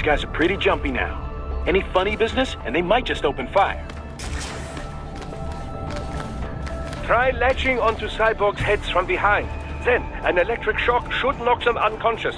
guys are pretty jumpy now. Any funny business, and they might just open fire. Try latching onto cyborgs' heads from behind. Then, an electric shock should knock them unconscious.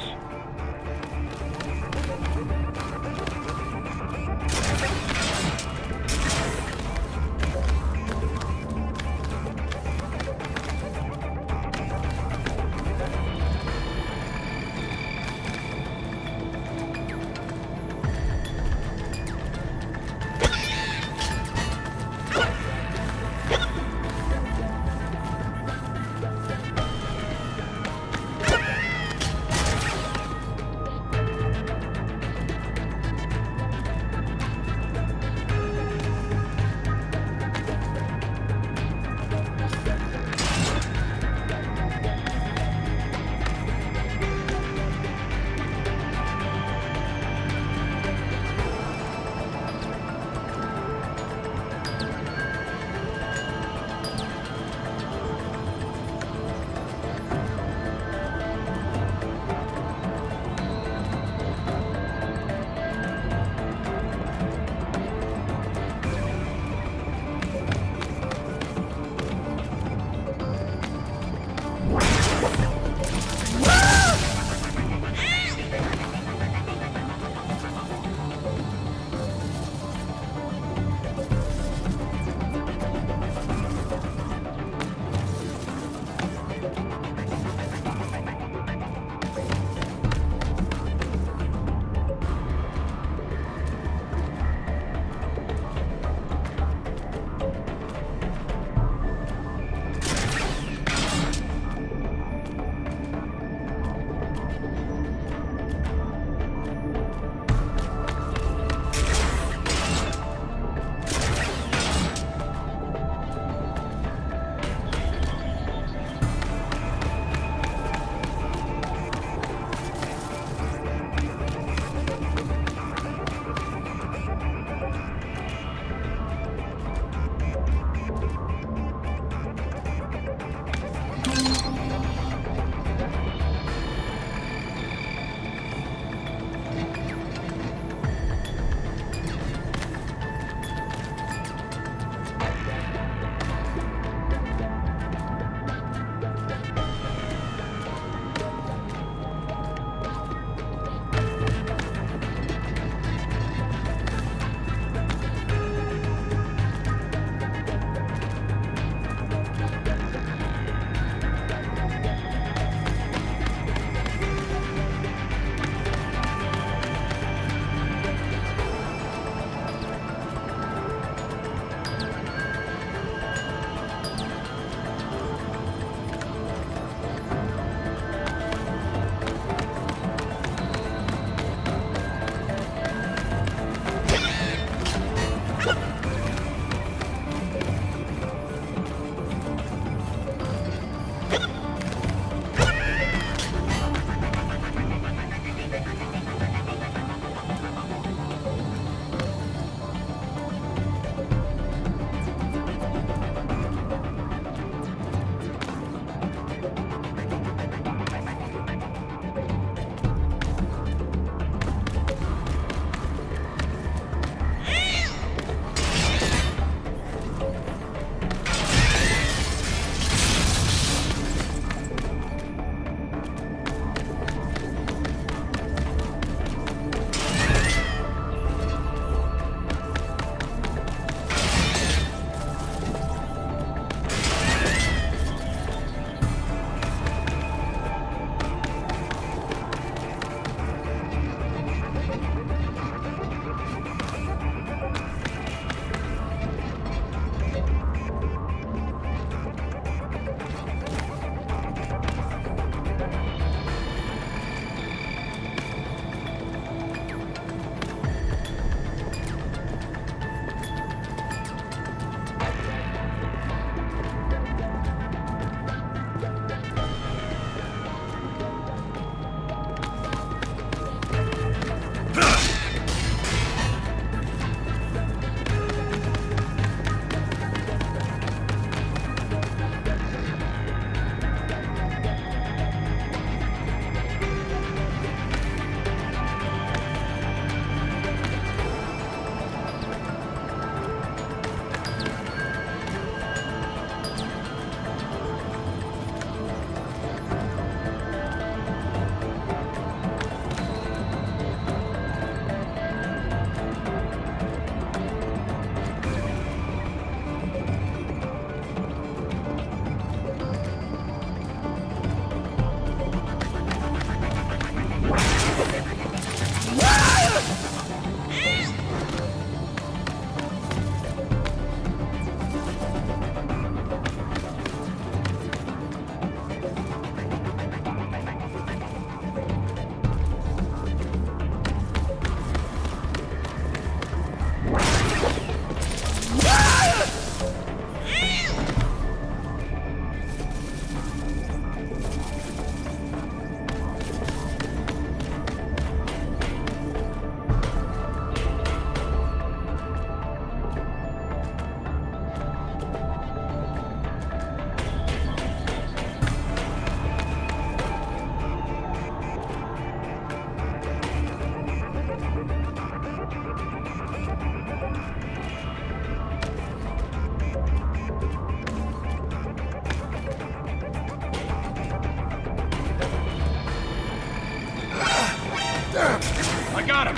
I got him!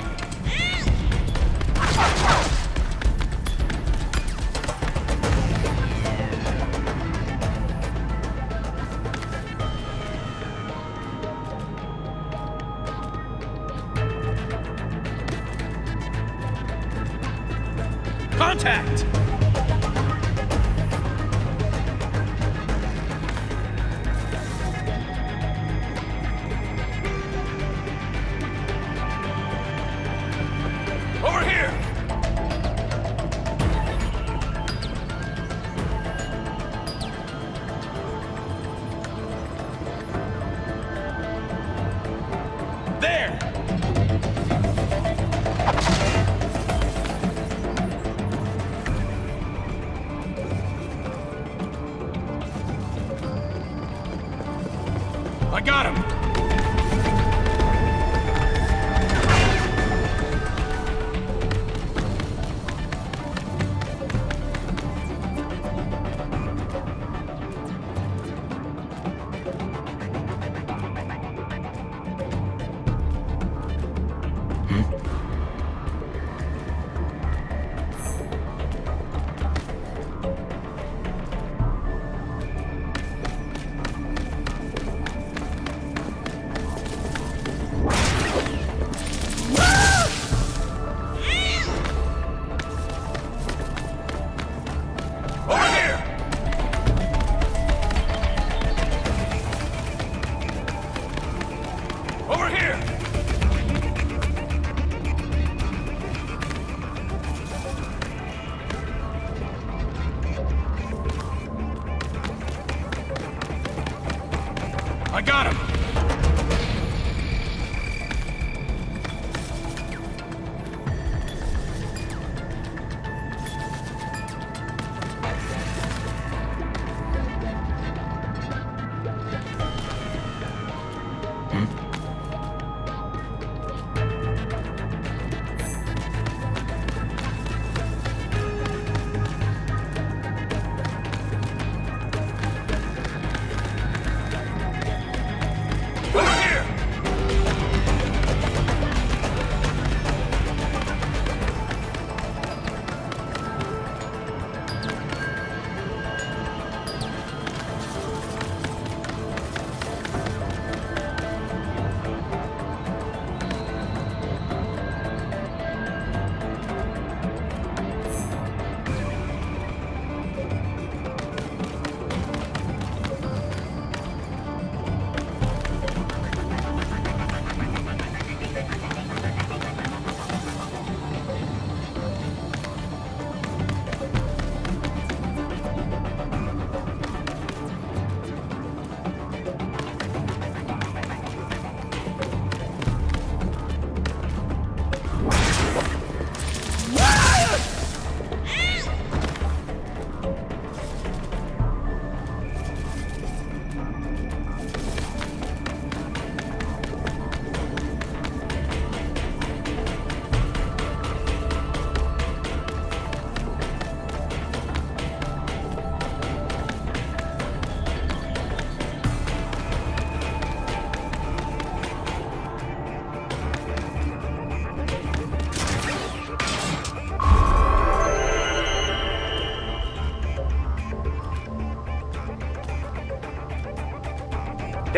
Contact! Over here! There! I got him! Over here! I got him!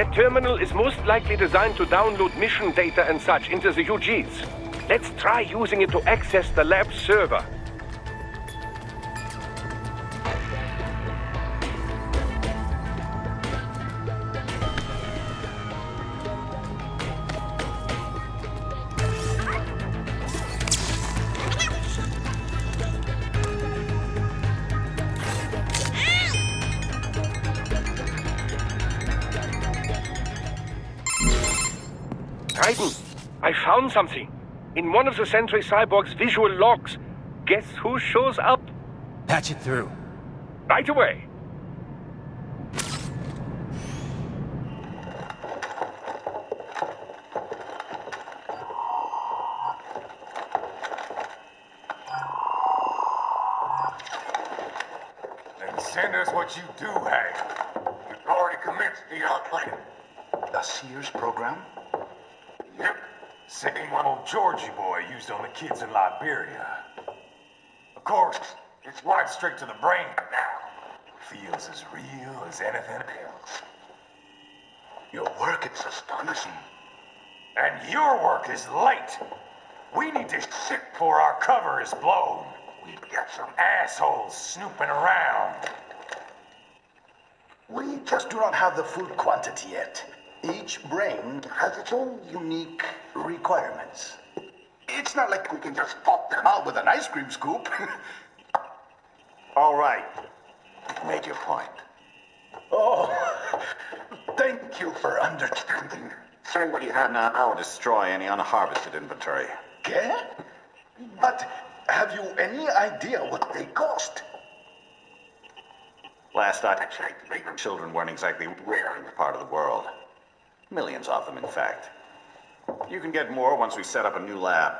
That terminal is most likely designed to download mission data and such into the UGs. Let's try using it to access the lab server. Raiden, I found something. In one of the Sentry Cyborg's visual logs. Guess who shows up? Patch it through. Right away. Then send us what you do have. We've already commenced the outplanning. The Sears program? Yep. Same one old Georgie boy used on the kids in Liberia. Of course, it's right straight to the brain now. Feels as real as anything else. Your work is astonishing. And your work is late. We need to sit before our cover is blown. We've got some assholes snooping around. We just do not have the full quantity yet. Each brain has its own unique requirements. It's not like we can just pop them out with an ice cream scoop. All right. You've made your point. Oh, thank you for understanding. Send what you have now, or destroy any unharvested inventory. Okay? But have you any idea what they cost? Last I checked, children weren't exactly rare in the part of the world. Millions of them, in fact. You can get more once we set up a new lab.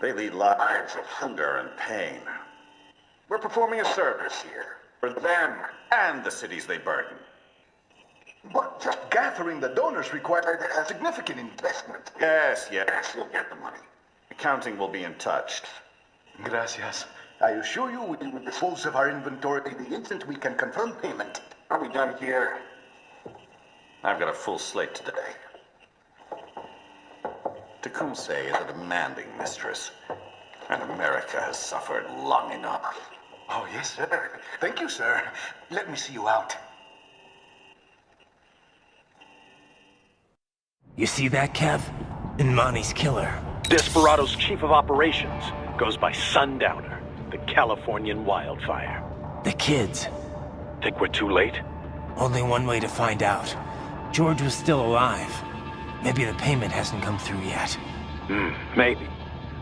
They lead lives of hunger and pain. We're performing a service here for them and the cities they burden. But just gathering the donors required a significant investment. Yes, you'll get the money. Accounting will be in touch. Gracias. I assure you we will dispose of our inventory the instant we can confirm payment. Are we done here? I've got a full slate today. Tecumseh is a demanding mistress, and America has suffered long enough. Oh, yes, sir. Thank you, sir. Let me see you out. You see that, Kev? Inmani's killer. Desperado's chief of operations goes by Sundowner, the Californian wildfire. The kids. Think we're too late? Only one way to find out. George was still alive. Maybe the payment hasn't come through yet. Maybe.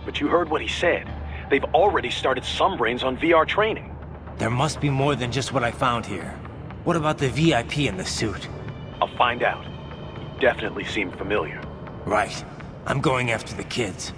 But you heard what he said. They've already started some brains on VR training. There must be more than just what I found here. What about the VIP in the suit? I'll find out. He definitely seemed familiar. Right. I'm going after the kids.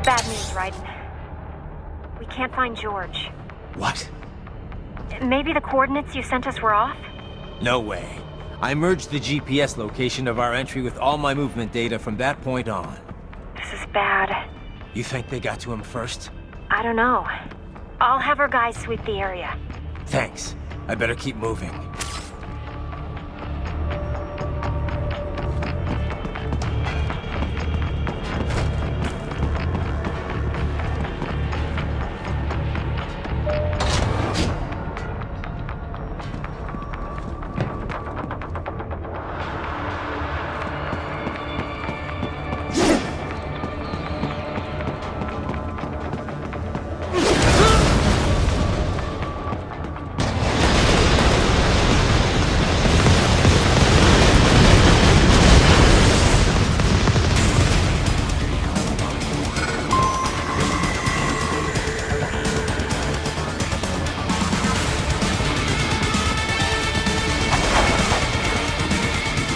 Bad news, Radeon. We can't find George. What? Maybe the coordinates you sent us were off? No way. I merged the GPS location of our entry with all my movement data from that point on. This is bad. You think they got to him first? I don't know. I'll have our guys sweep the area. Thanks. I better keep moving.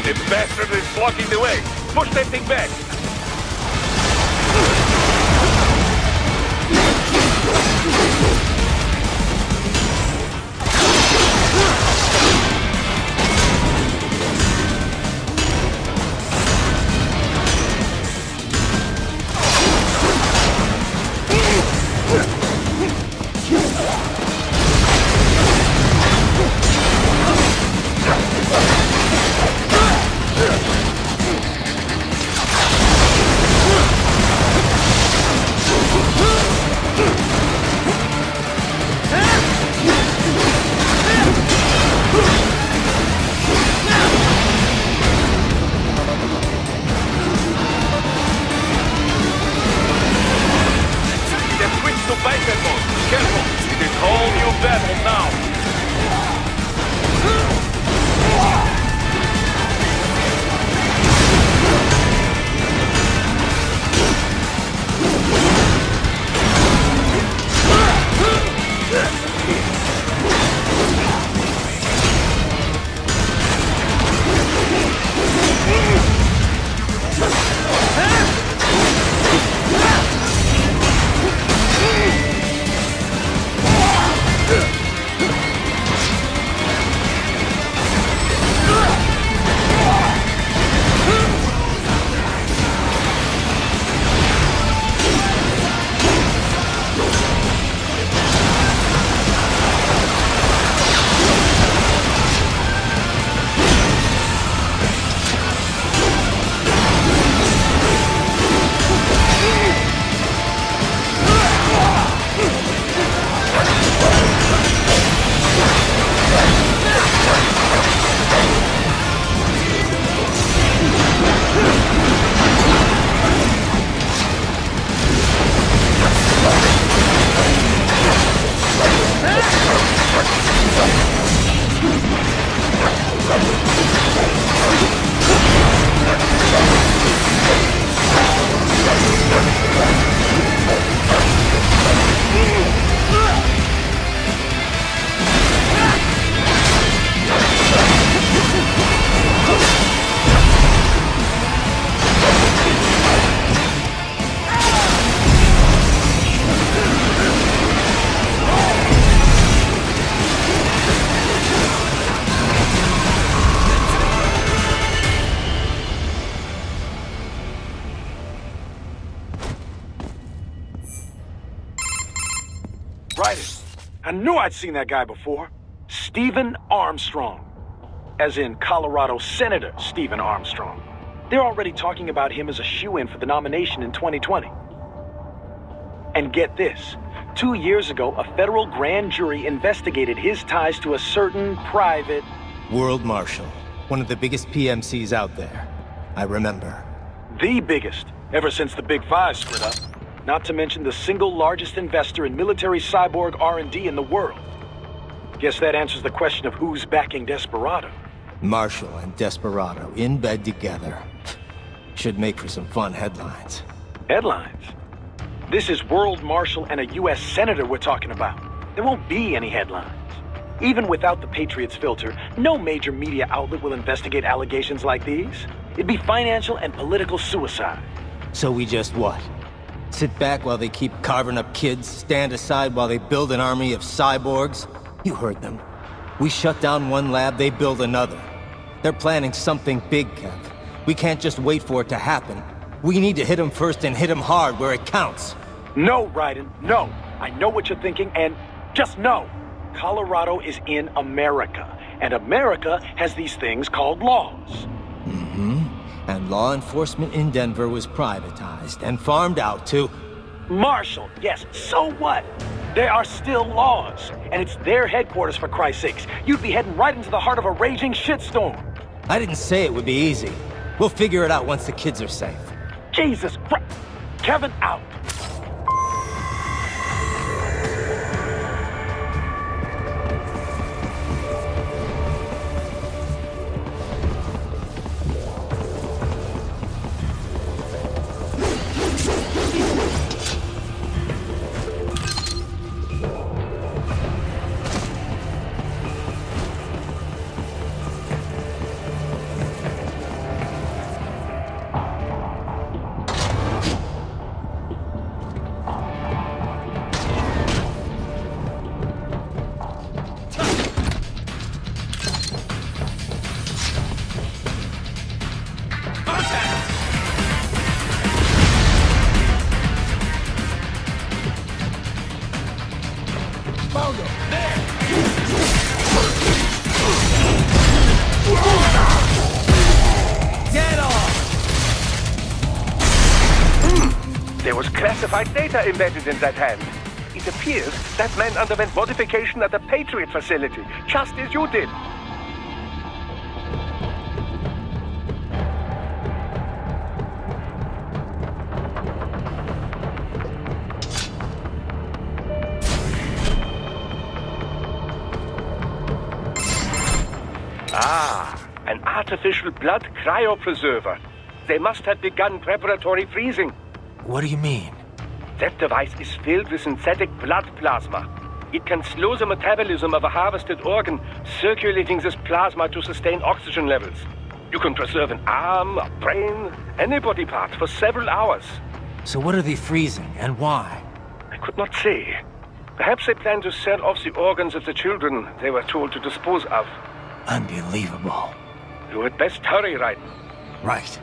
The bastard is blocking the way. Push that thing back. Careful! It is whole new battle now! Right. I knew I'd seen that guy before. Stephen Armstrong. As in Colorado Senator Stephen Armstrong. They're already talking about him as a shoo-in for the nomination in 2020. And get this. 2 years ago, a federal grand jury investigated his ties to a certain private... World Marshal. One of the biggest PMCs out there. I remember. The biggest, ever since the Big Five split up. Not to mention the single largest investor in military cyborg R&D in the world. Guess that answers the question of who's backing Desperado. Marshall and Desperado in bed together. Should make for some fun headlines. Headlines? This is World Marshal and a U.S. Senator we're talking about. There won't be any headlines. Even without the Patriots filter, no major media outlet will investigate allegations like these. It'd be financial and political suicide. So we just what? Sit back while they keep carving up kids, stand aside while they build an army of cyborgs? You heard them. We shut down one lab, they build another. They're planning something big, Kev. We can't just wait for it to happen. We need to hit them first and hit them hard where it counts. No, Raiden, no. I know what you're thinking, and just know. Colorado is in America, and America has these things called laws. And law enforcement in Denver was privatized and farmed out to... Marshall, yes, so what? There are still laws, and it's their headquarters, for Christ's sakes. You'd be heading right into the heart of a raging shitstorm. I didn't say it would be easy. We'll figure it out once the kids are safe. Jesus Christ. Kevin, out. There was classified data embedded in that hand. It appears that man underwent modification at the Patriot facility, just as you did. An artificial blood cryopreserver. They must have begun preparatory freezing. What do you mean? That device is filled with synthetic blood plasma. It can slow the metabolism of a harvested organ, circulating this plasma to sustain oxygen levels. You can preserve an arm, a brain, any body part for several hours. So what are they freezing, and why? I could not say. Perhaps they plan to sell off the organs of the children they were told to dispose of. Unbelievable. You had best hurry, Raiden. Right.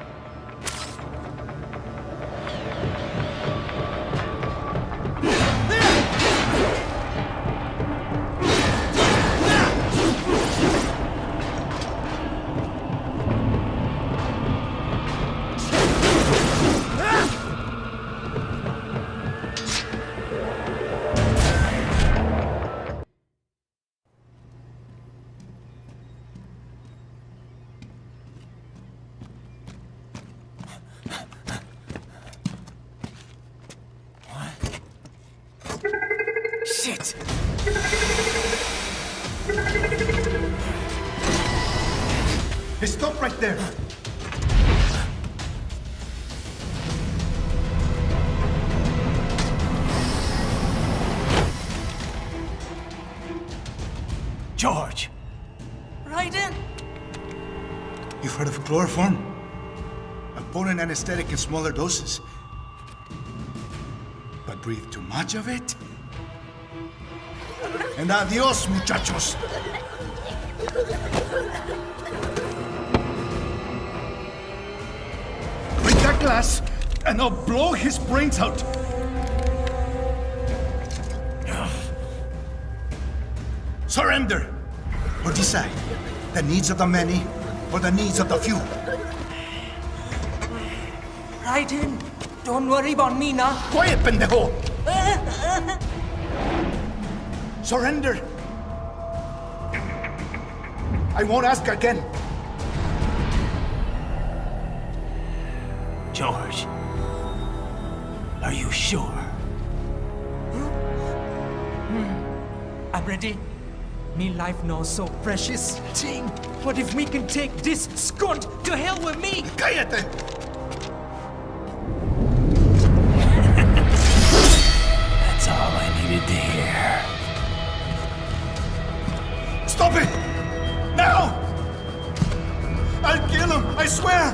Shit! Hey, stop right there. George! Raiden! You've heard of chloroform? A potent anesthetic in smaller doses. But breathe too much of it? And adios, muchachos! Break that glass, and I'll blow his brains out! Surrender! Or decide, the needs of the many, or the needs of the few. Raiden, don't worry about me now. Quiet, pendejo! Surrender! I won't ask again. George. Are you sure? I'm ready. Me life now so precious. Ting, what if we can take this skunt to hell with me? Cállate! That's all I needed to hear. Stop it! Now! I'll kill him, I swear!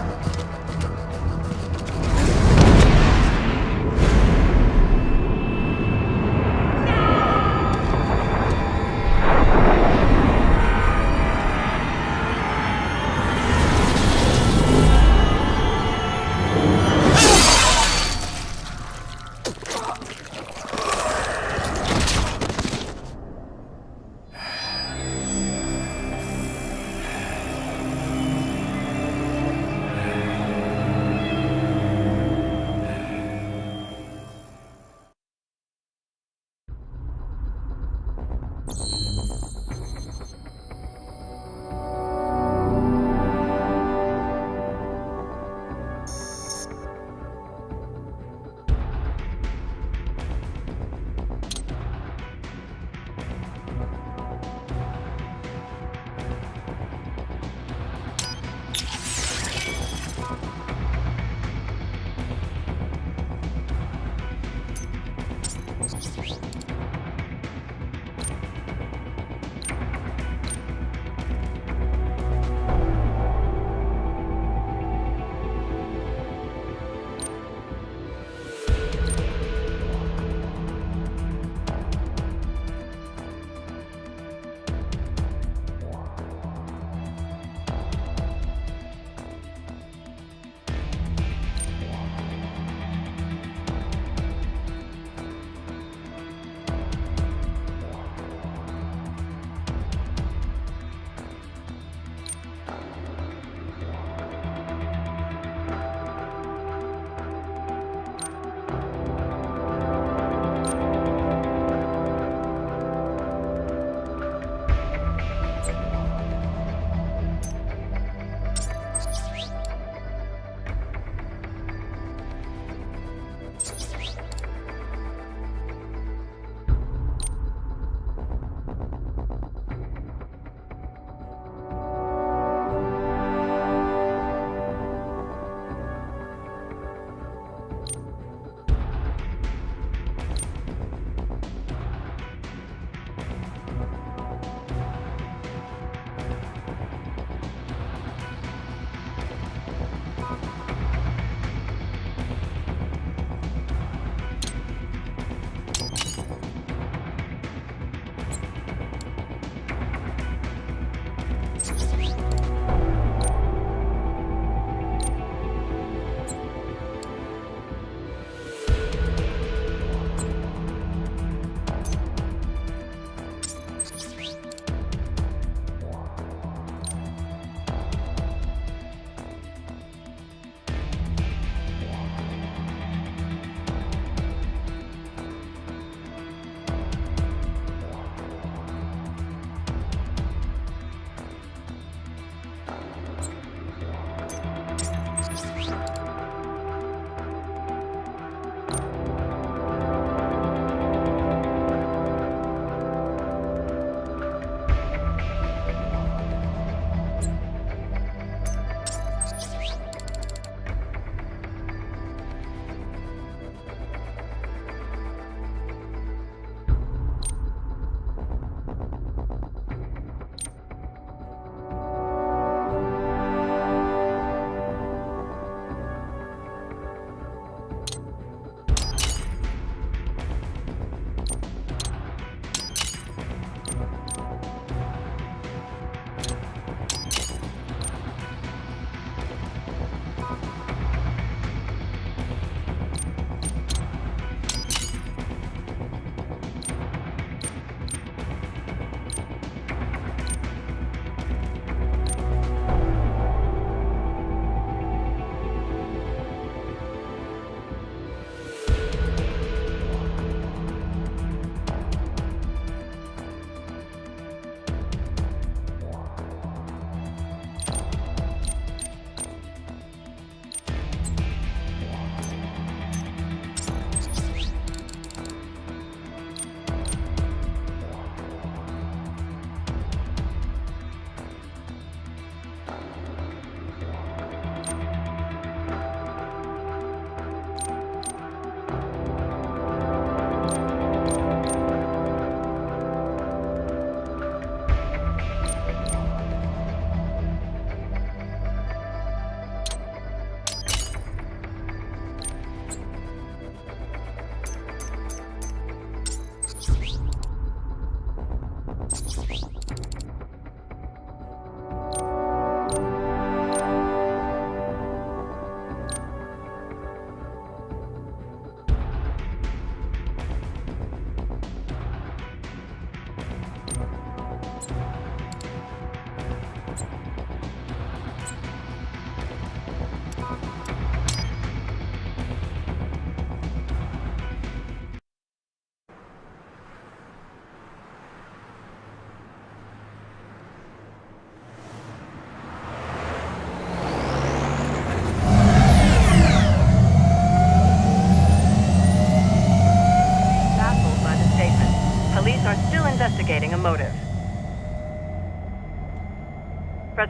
investigating a motive.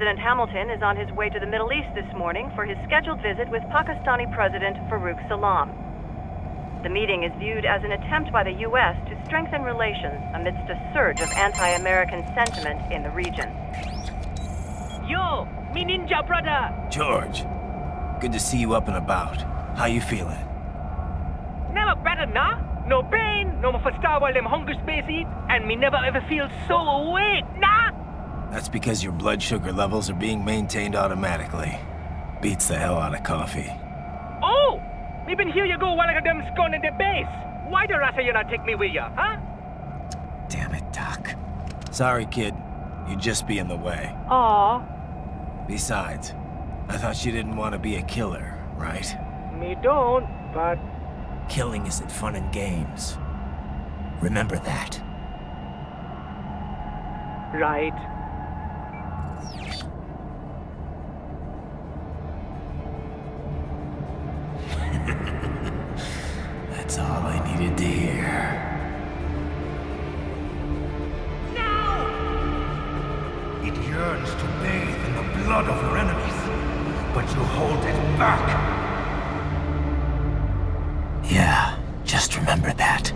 President Hamilton is on his way to the Middle East this morning for his scheduled visit with Pakistani President Farouk Salam. The meeting is viewed as an attempt by the U.S. to strengthen relations amidst a surge of anti-American sentiment in the region. Yo, me ninja brother! George, good to see you up and about. How you feeling? Never better, nah? No pain, no more for star while them hunger space eat, and me never ever feel so awake, nah? That's because your blood sugar levels are being maintained automatically. Beats the hell out of coffee. Oh! Me been here you go while I got them scone in the base. Why the rasa you not take me with ya, huh? Damn it, Doc. Sorry, kid. You'd just be in the way. Aw. Besides, I thought you didn't want to be a killer, right? Me don't, but... Killing isn't fun and games. Remember that. Right. That's all I needed to hear. It yearns to bathe in the blood of your enemies, but you hold it back. Yeah, just remember that.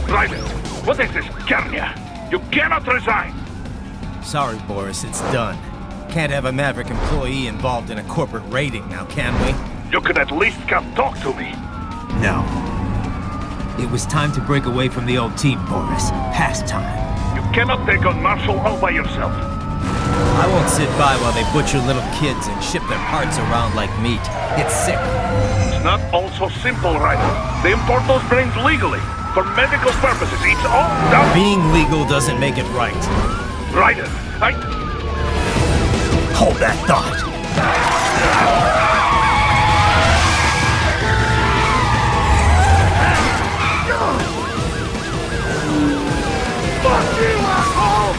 Radeon, what is this, Garnia? You cannot resign! Sorry, Boris, it's done. Can't have a Maverick employee involved in a corporate raiding now, can we? You could at least come talk to me. No. It was time to break away from the old team, Boris. Past time. You cannot take on Marshall all by yourself. I won't sit by while they butcher little kids and ship their parts around like meat. It's sick. It's not all so simple, Radeon. They import those brains legally. For medical purposes, it's all done. Being legal doesn't make it right. Radeon, Hold that thought. Fuck you, asshole!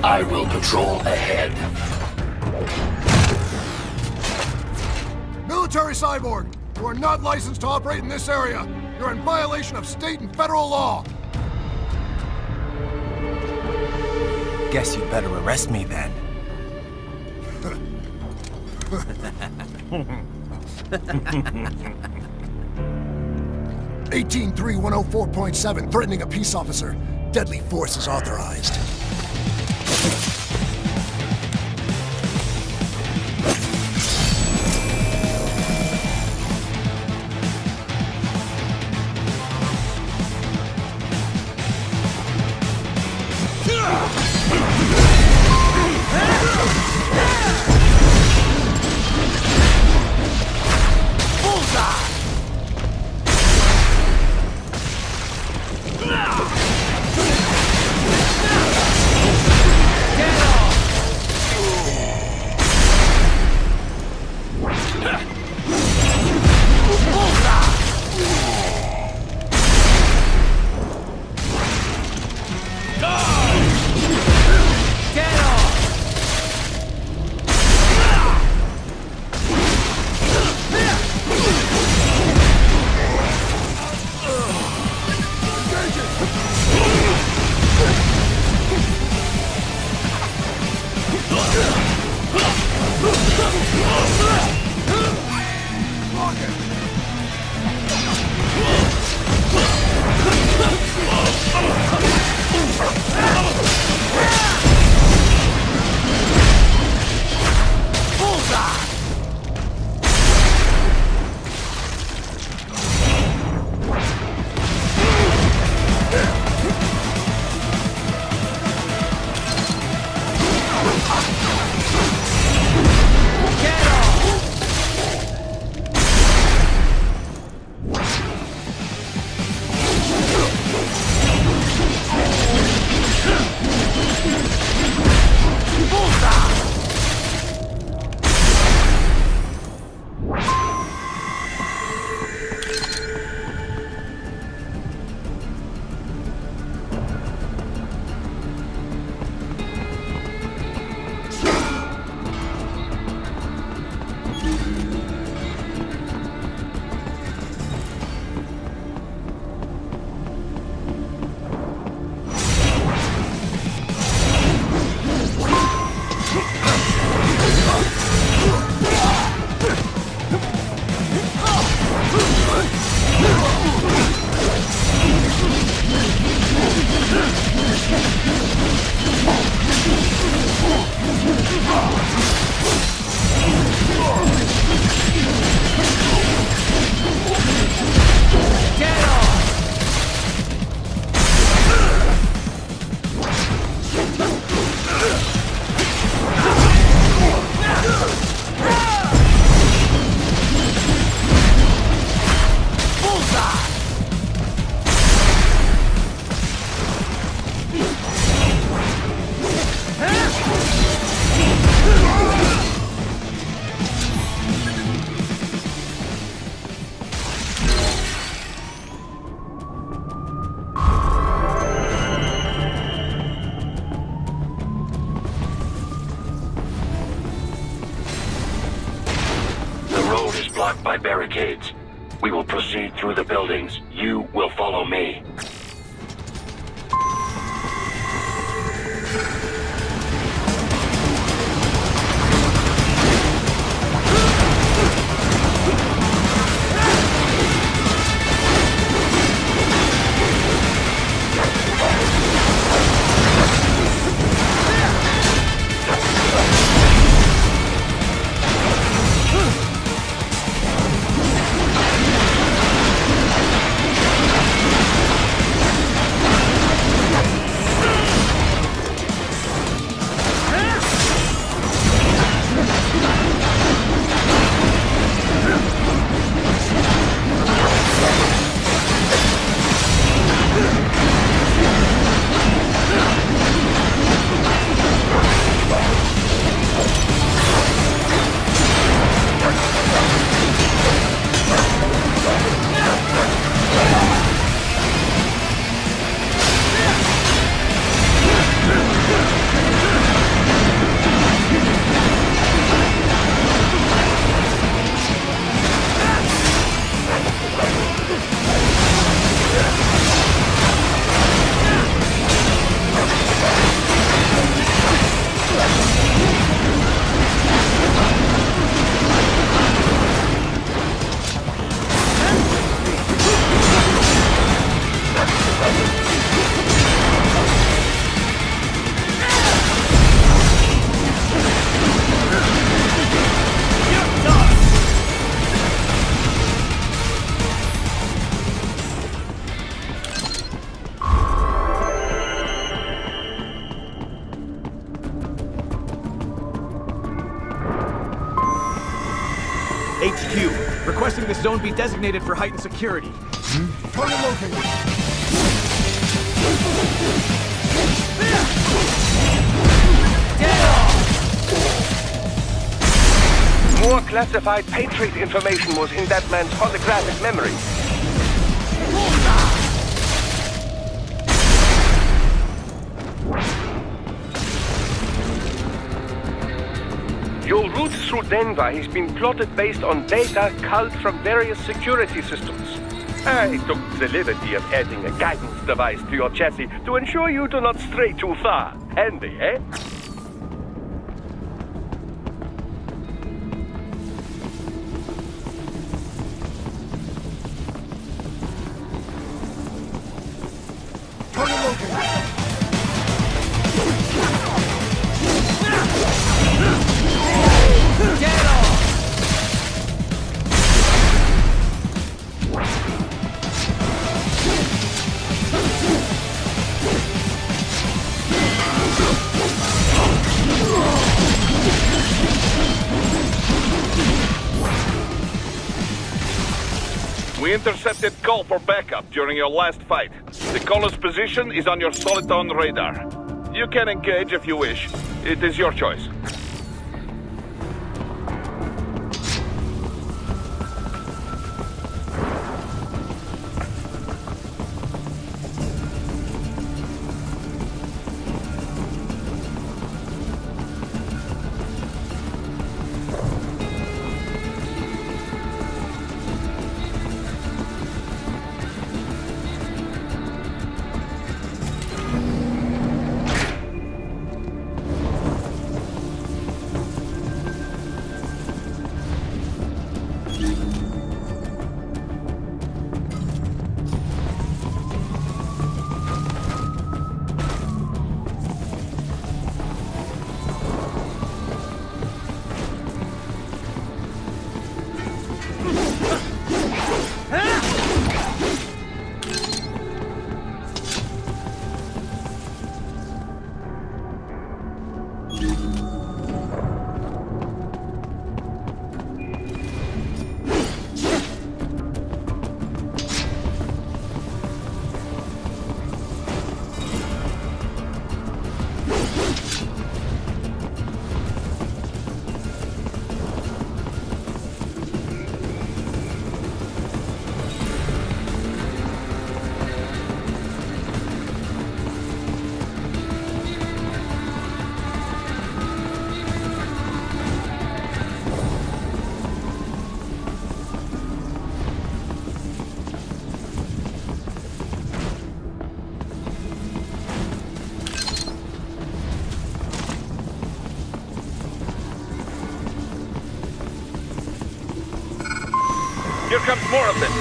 I will patrol ahead. Military cyborg, you are not licensed to operate in this area. You're in violation of state and federal law. Guess you better arrest me then. 18-3104.7, threatening a peace officer. Deadly force is authorized. blocked by barricades. We will proceed through the buildings. You will follow me. HQ, requesting this zone be designated for heightened security. Target located. More classified Patriot information was in that man's holographic memory. Your route through Denver has been plotted based on data culled from various security systems. I took the liberty of adding a guidance device to your chassis to ensure you do not stray too far. Handy, eh? Target located. We intercepted call for backup during your last fight. The caller's position is on your Soliton radar. You can engage if you wish. It is your choice. Here comes more of them.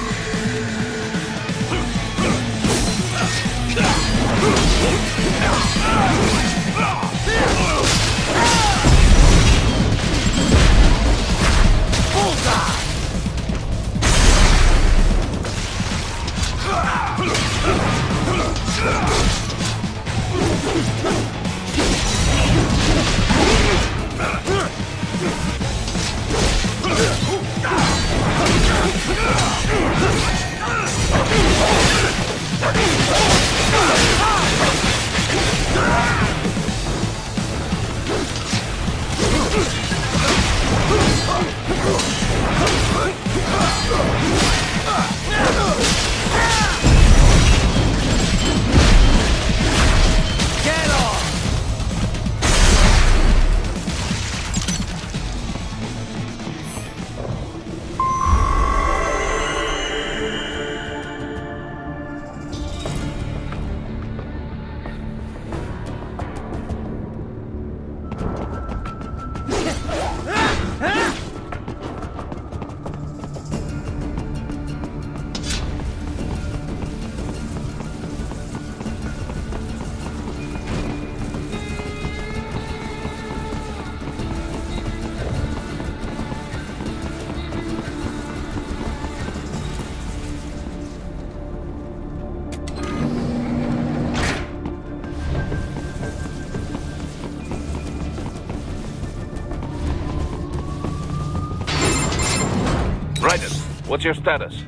Radeon, what's your status?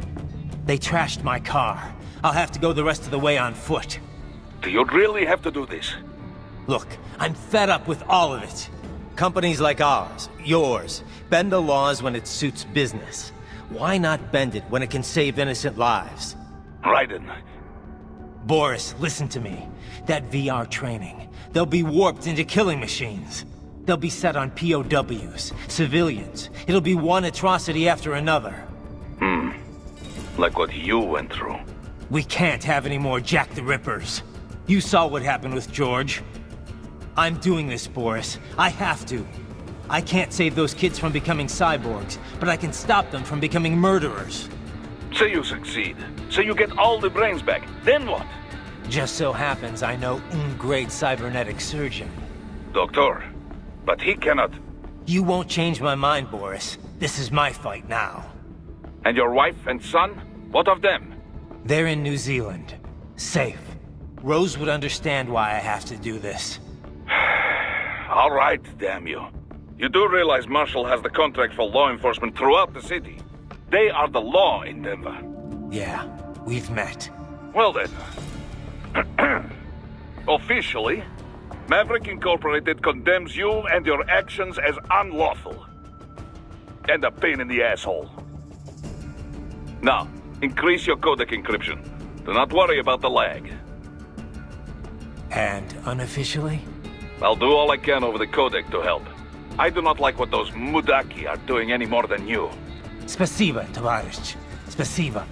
They trashed my car. I'll have to go the rest of the way on foot. Do you really have to do this? Look, I'm fed up with all of it. Companies like ours, yours, bend the laws when it suits business. Why not bend it when it can save innocent lives? Radeon. Boris, listen to me. That VR training, they'll be warped into killing machines. They'll be set on POWs, civilians. It'll be one atrocity after another. Like what you went through. We can't have any more Jack the Rippers. You saw what happened with George. I'm doing this, Boris. I have to. I can't save those kids from becoming cyborgs, but I can stop them from becoming murderers. Say you succeed. Say you get all the brains back. Then what? Just so happens I know un great cybernetic surgeon. Doctor, but he cannot... You won't change my mind, Boris. This is my fight now. And your wife and son? What of them? They're in New Zealand. Safe. Rose would understand why I have to do this. All right, damn you. You do realize Marshall has the contract for law enforcement throughout the city. They are the law in Denver. Yeah, we've met. Well then. Officially, Maverick Incorporated condemns you and your actions as unlawful. And a pain in the asshole. Now, increase your codec encryption. Do not worry about the lag. And unofficially? I'll do all I can over the codec to help. I do not like what those Mudaki are doing any more than you. Spasiba, Tavarish. Spasiba.